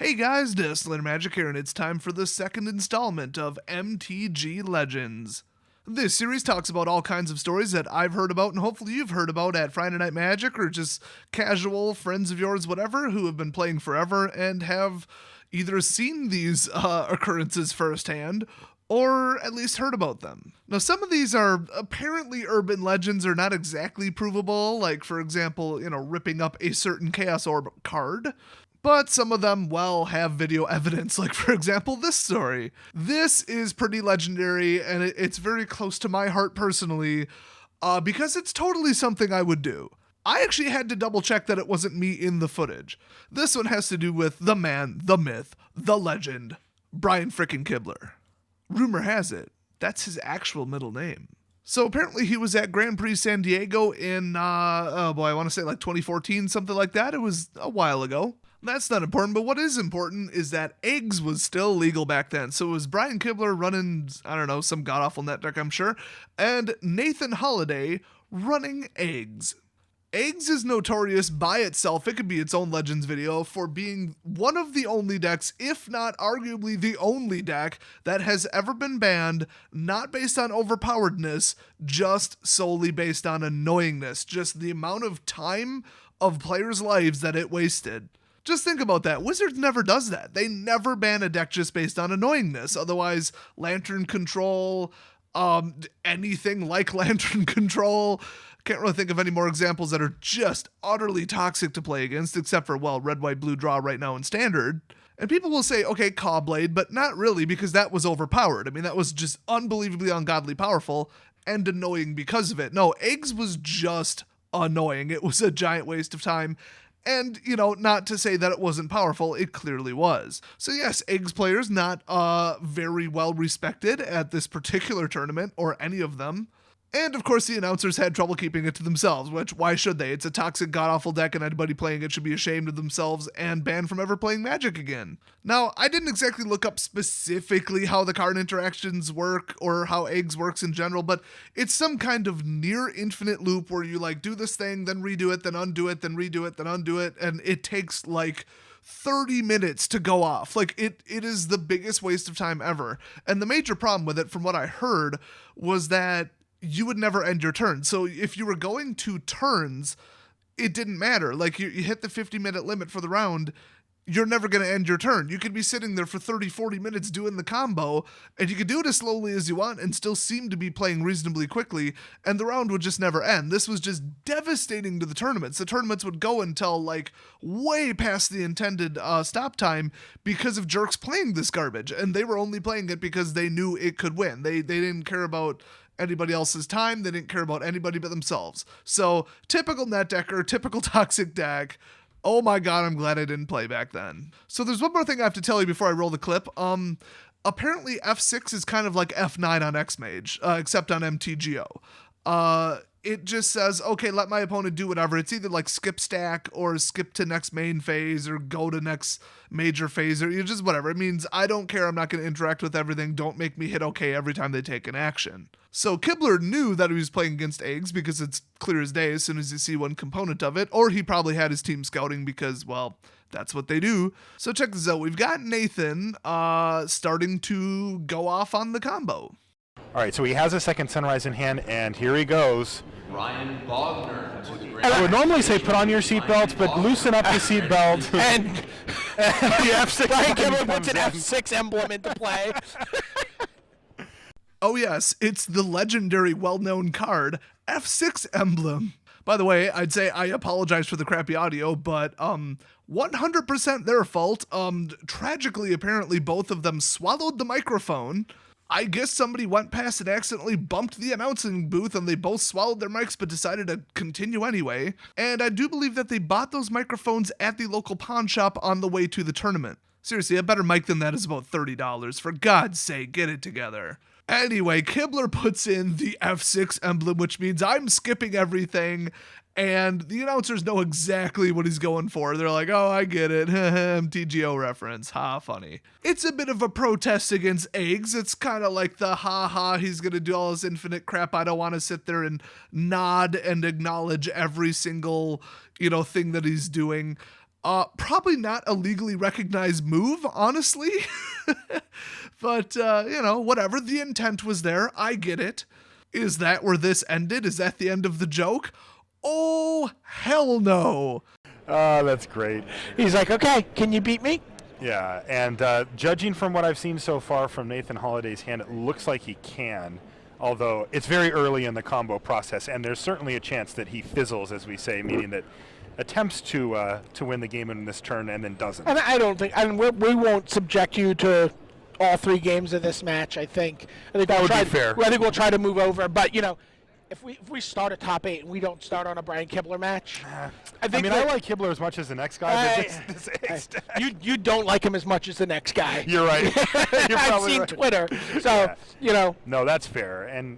Hey guys, Discipline Magic here, and it's time for the second installment of MTG Legends. This series talks about all kinds of stories that I've heard about and hopefully you've heard about at Friday Night Magic or just casual friends of yours, whatever, who have been playing forever and have either seen these occurrences firsthand or at least heard about them. Now, some of these are apparently urban legends or not exactly provable, like, for example, ripping up a certain Chaos Orb card. But some of them, well, have video evidence, like, for example, this story. This is pretty legendary, and it's very close to my heart personally, because it's totally something I would do. I actually had to double check that it wasn't me in the footage. This one has to do with the man, the myth, the legend, Brian frickin' Kibler. Rumor has it, that's his actual middle name. So apparently he was at Grand Prix San Diego in, I want to say like 2014, something like that. It was a while ago. That's not important, but what is important is that eggs was still legal back then. So it was Brian Kibler running, some god-awful net deck, I'm sure, and Nathan Holliday running eggs. Eggs is notorious by itself, it could be its own Legends video, for being one of the only decks, if not arguably the only deck, that has ever been banned, not based on overpoweredness, just solely based on annoyingness, just the amount of time of players' lives that it wasted. Just think about that. Wizards never does that. They never ban a deck just based on annoyingness. Otherwise, Lantern Control, anything like Lantern Control. Can't really think of any more examples that are just utterly toxic to play against, except for, well, red, white, blue draw right now in Standard. And people will say, okay, Cawblade, but not really, because that was overpowered. I mean, that was just unbelievably ungodly powerful and annoying because of it. No, Eggs was just annoying. It was a giant waste of time. And, not to say that it wasn't powerful, it clearly was. So yes, Eggs players not very well respected at this particular tournament, or any of them. And of course the announcers had trouble keeping it to themselves, which, why should they? It's a toxic god-awful deck and anybody playing it should be ashamed of themselves and banned from ever playing Magic again. Now, I didn't exactly look up specifically how the card interactions work or how Eggs works in general, but it's some kind of near infinite loop where you do this thing, then redo it, then undo it, then redo it, then undo it, and it takes 30 minutes to go off. It is the biggest waste of time ever. And the major problem with it, from what I heard, was that you would never end your turn. So if you were going 2 turns, it didn't matter. You hit the 50-minute limit for the round, you're never going to end your turn. You could be sitting there for 30, 40 minutes doing the combo, and you could do it as slowly as you want and still seem to be playing reasonably quickly, and the round would just never end. This was just devastating to the tournaments. The tournaments would go until, way past the intended stop time because of jerks playing this garbage, and they were only playing it because they knew it could win. They didn't care about anybody else's time. They didn't care about anybody but themselves. So, typical net decker, typical toxic deck. Oh my god, I'm glad I didn't play back then. So there's one more thing I have to tell you before I roll the clip. Apparently F6 is kind of like F9 on X-Mage, except on MTGO. It just says, okay, let my opponent do whatever. It's either skip stack or skip to next main phase or go to next major phase or just whatever. It means I don't care. I'm not going to interact with everything. Don't make me hit okay every time they take an action. So Kibler knew that he was playing against Eggs because it's clear as day as soon as you see one component of it, or he probably had his team scouting because, well, that's what they do. So check this out. We've got Nathan starting to go off on the combo. All right, so he has a second Sunrise in hand, and here he goes. Ryan Bogner. I would normally say put on your seatbelts, but loosen up the seatbelt. And the F6 Brian Kibler comes puts an in. F6 emblem into play. Oh yes, it's the legendary, well-known card, F6 Emblem. By the way, I'd say I apologize for the crappy audio, but 100% their fault. Tragically, apparently, both of them swallowed the microphone. I guess somebody went past and accidentally bumped the announcing booth and they both swallowed their mics but decided to continue anyway. And I do believe that they bought those microphones at the local pawn shop on the way to the tournament. Seriously, a better mic than that is about $30. For God's sake, get it together. Anyway, Kibler puts in the F6 emblem, which means I'm skipping everything, and the announcers know exactly what he's going for. They're like, oh, I get it. MTGO reference. Ha, funny. It's a bit of a protest against Eggs. It's kind of like the ha, he's going to do all this infinite crap. I don't want to sit there and nod and acknowledge every single, thing that he's doing. Probably not a legally recognized move, honestly. But, whatever. The intent was there. I get it. Is that where this ended? Is that the end of the joke? Oh, hell no. Oh, that's great. He's like, okay, can you beat me? Yeah, and judging from what I've seen so far from Nathan Holliday's hand, it looks like he can, although it's very early in the combo process, and there's certainly a chance that he fizzles, as we say, meaning that attempts to win the game in this turn and then doesn't. And I don't think, we won't subject you to all 3 games of this match, I think. That would be fair. I think we'll try to move over, but, if we start a top 8 and we don't start on a Brian Kibler match, I like Kibler as much as the next guy, but you don't like him as much as the next guy. You're right. You're I've probably seen right. Twitter, so No, that's fair. And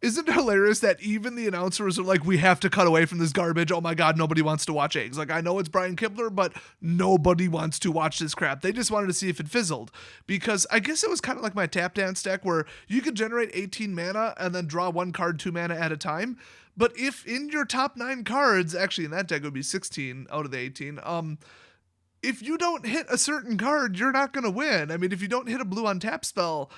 isn't it hilarious that even the announcers are like, we have to cut away from this garbage. Oh my God, nobody wants to watch eggs. Like, I know it's Brian Kibler, but nobody wants to watch this crap. They just wanted to see if it fizzled. Because I guess it was kind of like my tap dance deck where you could generate 18 mana and then draw 1 card 2 mana at a time. But if in your top 9 cards, actually in that deck it would be 16 out of the 18, if you don't hit a certain card, you're not going to win. I mean, if you don't hit a blue on tap spell,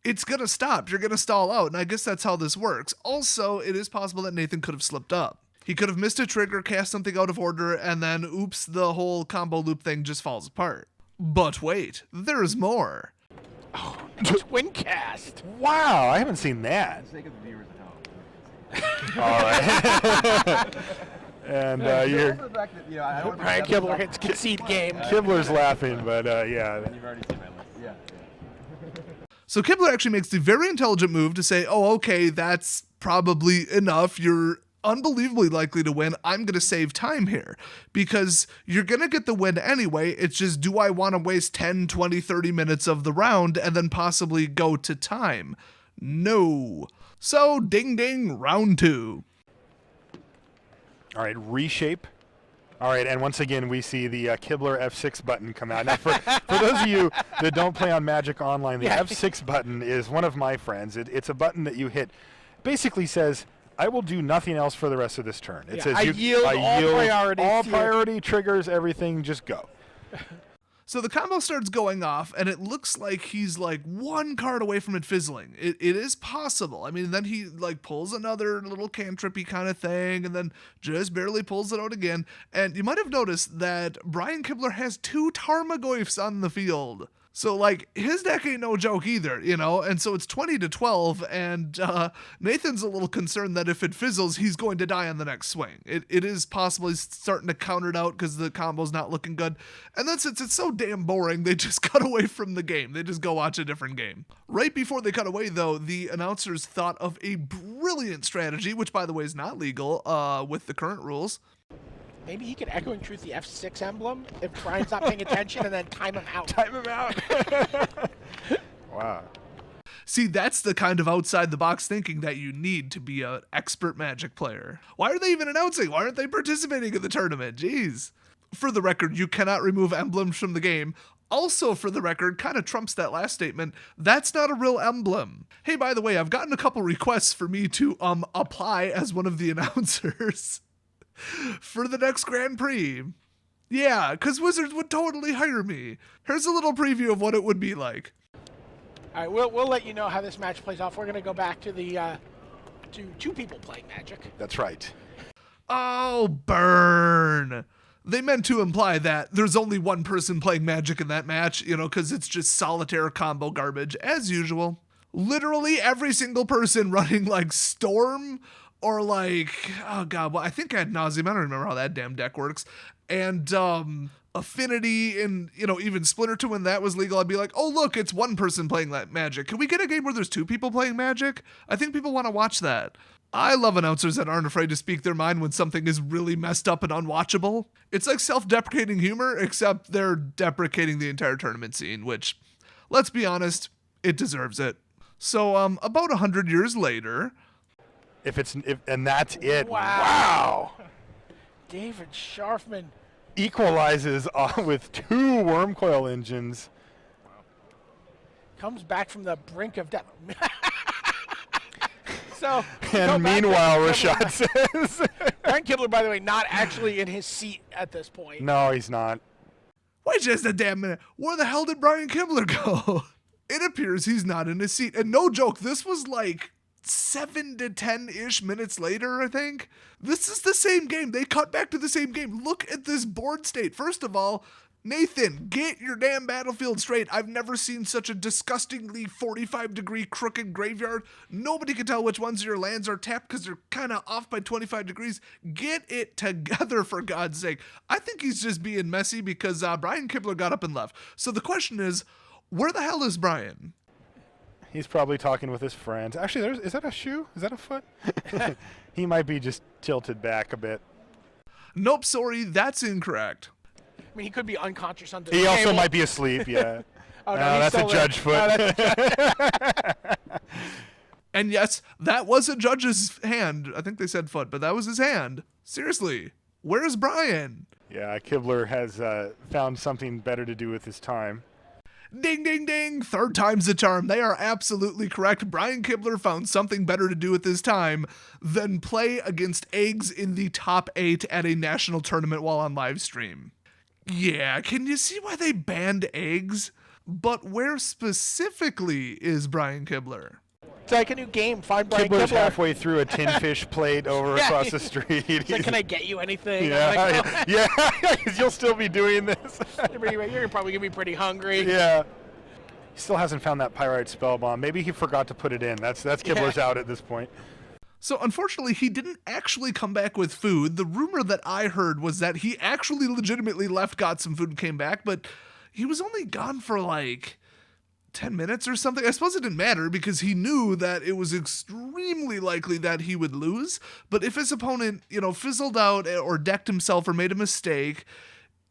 it's going to stop. You're going to stall out. And I guess that's how this works. Also, it is possible that Nathan could have slipped up. He could have missed a trigger, cast something out of order, and then, oops, the whole combo loop thing just falls apart. But wait, there's more. Oh, twin cast. wow, I haven't seen that. All right. And you're Brian Kibler hits concede game. Kibler's laughing, but yeah. You've already seen my list. Yeah. So Kibler actually makes the very intelligent move to say, oh, okay, that's probably enough. You're unbelievably likely to win. I'm going to save time here because you're going to get the win anyway. It's just, do I want to waste 10, 20, 30 minutes of the round and then possibly go to time? No. So ding, ding, round 2. All right, reshape. All right, and once again, we see the Kibler F6 button come out. Now, for those of you that don't play on Magic Online, the F6 button is one of my friends. It's a button that you hit. Basically says, I will do nothing else for the rest of this turn. It says, I yield all priority triggers, everything, just go. So the combo starts going off, and it looks like he's like 1 card away from it fizzling. It is possible. I mean, then he like pulls another little cantrippy kind of thing, and then just barely pulls it out again. And you might have noticed that Brian Kibler has 2 Tarmogoyfs on the field. So, like, his deck ain't no joke either, and so it's 20-12, and Nathan's a little concerned that if it fizzles, he's going to die on the next swing. It is possible he's starting to counter it out because the combo's not looking good. And then since it's so damn boring, they just cut away from the game. They just go watch a different game. Right before they cut away, though, the announcers thought of a brilliant strategy, which, by the way, is not legal with the current rules. Maybe he could Echoing Truth the F6 emblem if Brian's not paying attention and then time him out. Time him out. Wow. See, that's the kind of outside-the-box thinking that you need to be an expert Magic player. Why are they even announcing? Why aren't they participating in the tournament? Jeez. For the record, you cannot remove emblems from the game. Also, for the record, kind of trumps that last statement, that's not a real emblem. Hey, by the way, I've gotten a couple requests for me to apply as one of the announcers for the next Grand Prix. Yeah, because Wizards would totally hire me. Here's a little preview of what it would be like. All right, we'll let you know how this match plays off. We're going to go back to the to 2 people playing Magic. That's right. Oh, burn. They meant to imply that there's only 1 person playing Magic in that match, because it's just solitaire combo garbage, as usual. Literally every single person running like Storm or like, oh God, well, I think Ad Nauseam. I don't remember how that damn deck works. And Affinity and, even Splinter when that was legal, I'd be like, oh, look, it's 1 person playing that Magic. Can we get a game where there's 2 people playing Magic? I think people want to watch that. I love announcers that aren't afraid to speak their mind when something is really messed up and unwatchable. It's like self-deprecating humor, except they're deprecating the entire tournament scene, which, let's be honest, it deserves it. So, about 100 years later... And that's it. Wow. David Scharfman equalizes with 2 Wormcoil engines. comes back from the brink of death. So, And meanwhile, Rashad says, Brian Kibler, by the way, not actually in his seat at this point. no, he's not. Wait just a damn minute. Where the hell did Brian Kibler go? It appears he's not in his seat. And no joke, this was like 7 to 10-ish minutes later, I think. This is the same game. They cut back to the same game. Look at this board state. First of all, Nathan, get your damn battlefield straight. I've never seen such a disgustingly 45-degree crooked graveyard. Nobody can tell which ones of your lands are tapped because they're kind of off by 25 degrees. Get it together, for God's sake. I think he's just being messy because Brian Kibler got up and left. So the question is, where the hell is Brian? He's probably talking with his friends. Actually, is that a shoe? Is that a foot? He might be just tilted back a bit. Nope, sorry, that's incorrect. I mean, he could be unconscious under He the also table. might be asleep, yeah. Oh, no, that's a he's still judge foot. No, that's And yes, that was a judge's hand. I think they said foot, but that was his hand. Seriously, where's Brian? Yeah, Kibler has found something better to do with his time. Ding, ding, ding. Third time's the charm. They are absolutely correct. Brian Kibler found something better to do with his time than play against eggs in the top 8 at a national tournament while on live stream. Yeah, can you see why they banned eggs? But where specifically is Brian Kibler? It's like a new game. Find Brian Kibler's Kibler. halfway through a tin fish plate over Yeah. across the street. It's like, can I get you anything? Yeah, I'm like, yeah, 'cause you'll still be doing this. You're probably gonna be pretty hungry. Yeah. He still hasn't found that Pyrite spell bomb. Maybe he forgot to put it in. That's Kibler's out at this point. So unfortunately, he didn't actually come back with food. The rumor that I heard was that he actually legitimately left, got some food, and came back, but he was only gone for like 10 minutes or something. I suppose it didn't matter because he knew that it was extremely likely that he would lose. But if his opponent, fizzled out or decked himself or made a mistake,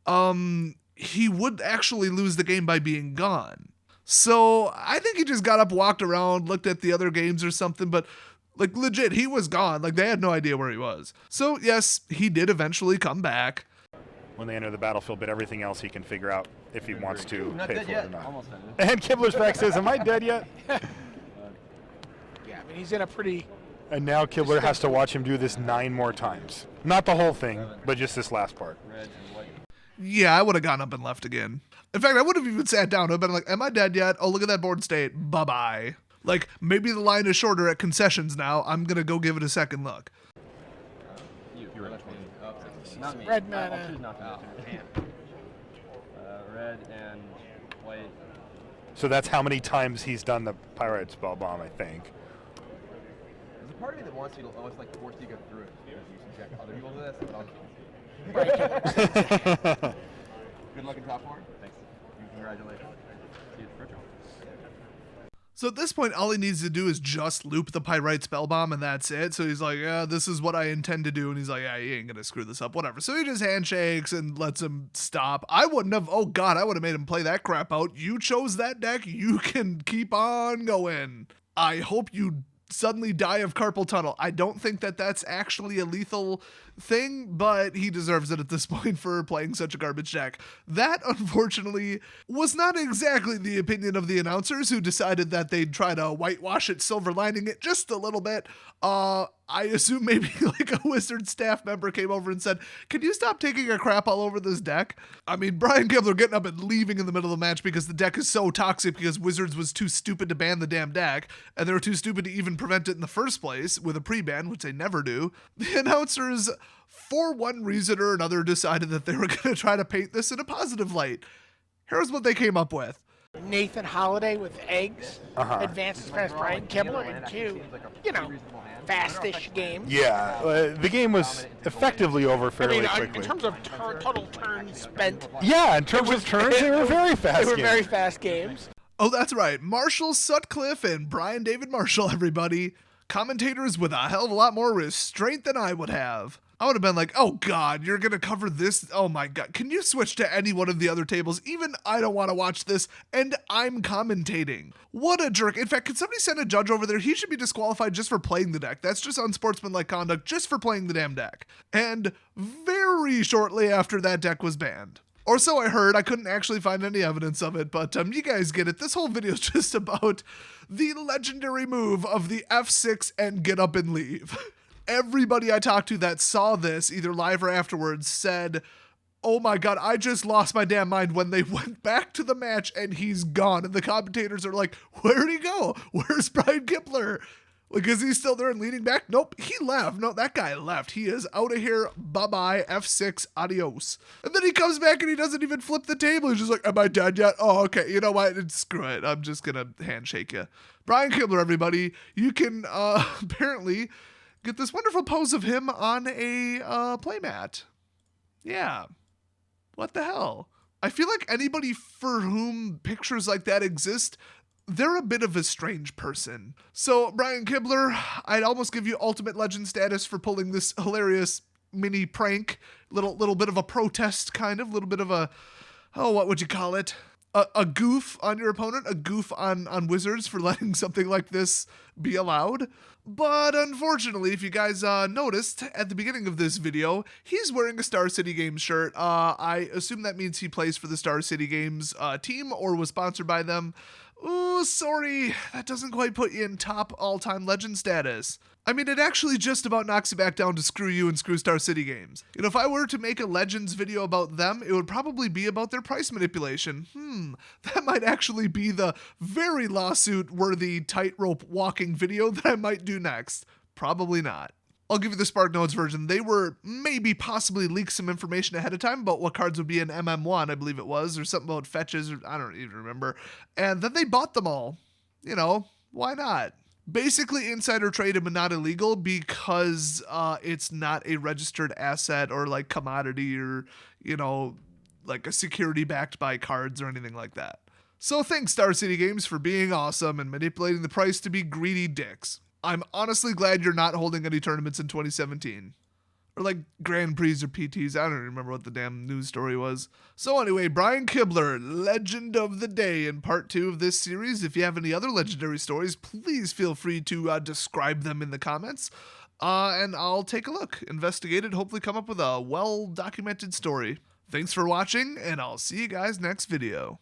he would actually lose the game by being gone. So I think he just got up, walked around, looked at the other games or something, but like legit, he was gone. Like they had no idea where he was. So yes, he did eventually come back. When they enter the battlefield, but everything else he can figure out if he wants to Not pay dead for it yet. or not. Almost dead. And Kibler's back says, am I dead yet? Yeah, I mean, he's in a pretty. And now Kibler has to watch him do this 9 more times. Not the whole thing, but just this last part. Red and white. Yeah, I would have gone up and left again. In fact, I would have even sat down. I've been like, am I dead yet? Oh, look at that board state. Bye-bye. Like, maybe the line is shorter at concessions now. I'm going to go give it a second look. You're left me. Oh, not me. Red I'll mana. choose not to. Red and white. So that's how many times he's done the Pyrite spell bomb, I think. There's a part of me that wants you to almost like force you to go through it because you subject other people to this, but I'll. Good luck in top 4. Thanks. Congratulations. See you at the virtual. So at this point, all he needs to do is just loop the Pyrite Spellbomb, and that's it. So he's like, yeah, this is what I intend to do. And he's like, yeah, he ain't going to screw this up, whatever. So he just handshakes and lets him stop. I wouldn't have, oh God, I would have made him play that crap out. You chose that deck. You can keep on going. I hope you suddenly die of carpal tunnel. I don't think that that's actually a lethal thing, but he deserves it at this point for playing such a garbage deck. That, unfortunately, was not exactly the opinion of the announcers, who decided that they'd try to whitewash it, silver lining it just a little bit. I assume maybe like a Wizard staff member came over and said, can you stop taking a crap all over this deck? I mean, Brian Kibler getting up and leaving in the middle of the match because the deck is so toxic because Wizards was too stupid to ban the damn deck, and they were too stupid to even prevent it in the first place with a pre-ban, which they never do. The announcers, for one reason or another, decided that they were going to try to paint this in a positive light. Here's what they came up with. Nathan Holiday with eggs advances past Brian Kibler into, fastish game. Yeah, the game was effectively over fairly quickly. In terms of total turns spent, Yeah, in terms of turns, they were very fast they were games. very fast games. Oh, that's right. Marshall Sutcliffe and Brian David Marshall, everybody. Commentators with a hell of a lot more restraint than I would have. I would have been like, oh God, you're going to cover this? Oh my God. Can you switch to any one of the other tables? Even I don't want to watch this, and I'm commentating. What a jerk. In fact, could somebody send a judge over there? He should be disqualified just for playing the deck. That's just unsportsmanlike conduct just for playing the damn deck. And very shortly after that deck was banned. Or so I heard. I couldn't actually find any evidence of it, but you guys get it. This whole video is just about the legendary move of the F6 and get up and leave. Everybody I talked to that saw this, either live or afterwards, said, oh my god, I just lost my damn mind when they went back to the match and he's gone. And the commentators are like, where'd he go? Where's Brian Kibler? Like, is he still there and leaning back? Nope, he left. No, that guy left. He is out of here. Bye-bye, F6, adios. And then he comes back and he doesn't even flip the table. He's just like, am I done yet? Oh, okay, you know what? Screw it. I'm just going to handshake you. Brian Kibler, everybody. You can apparently get this wonderful pose of him on a playmat. Yeah. What the hell? I feel like anybody for whom pictures like that exist, they're a bit of a strange person. So, Brian Kibler, I'd almost give you ultimate legend status for pulling this hilarious mini prank. Little bit of a protest, kind of. Little bit of a, oh, what would you call it? A goof on your opponent, a goof on Wizards for letting something like this be allowed. But unfortunately, if you guys noticed at the beginning of this video, he's wearing a Star City Games shirt. I assume that means he plays for the Star City Games team or was sponsored by them. Ooh, sorry, that doesn't quite put you in top all-time legend status. I mean, it actually just about knocks you back down to screw you and screw Star City Games. You know, if I were to make a Legends video about them, it would probably be about their price manipulation. That might actually be the very lawsuit-worthy tightrope walking video that I might do next. Probably not. I'll give you the Spark Notes version. They were maybe possibly leaked some information ahead of time about what cards would be in MM1, I believe it was, or something about fetches, or I don't even remember. And then they bought them all. You know, why not? Basically insider traded but not illegal because it's not a registered asset or like commodity or, you know, like a security backed by cards or anything like that. So thanks Star City Games for being awesome and manipulating the price to be greedy dicks. I'm honestly glad you're not holding any tournaments in 2017. Or like Grand Prix or PTs. I don't remember what the damn news story was. So anyway, Brian Kibler, legend of the day in part 2 of this series. If you have any other legendary stories, please feel free to describe them in the comments. And I'll take a look, investigate it, hopefully come up with a well-documented story. Thanks for watching, and I'll see you guys next video.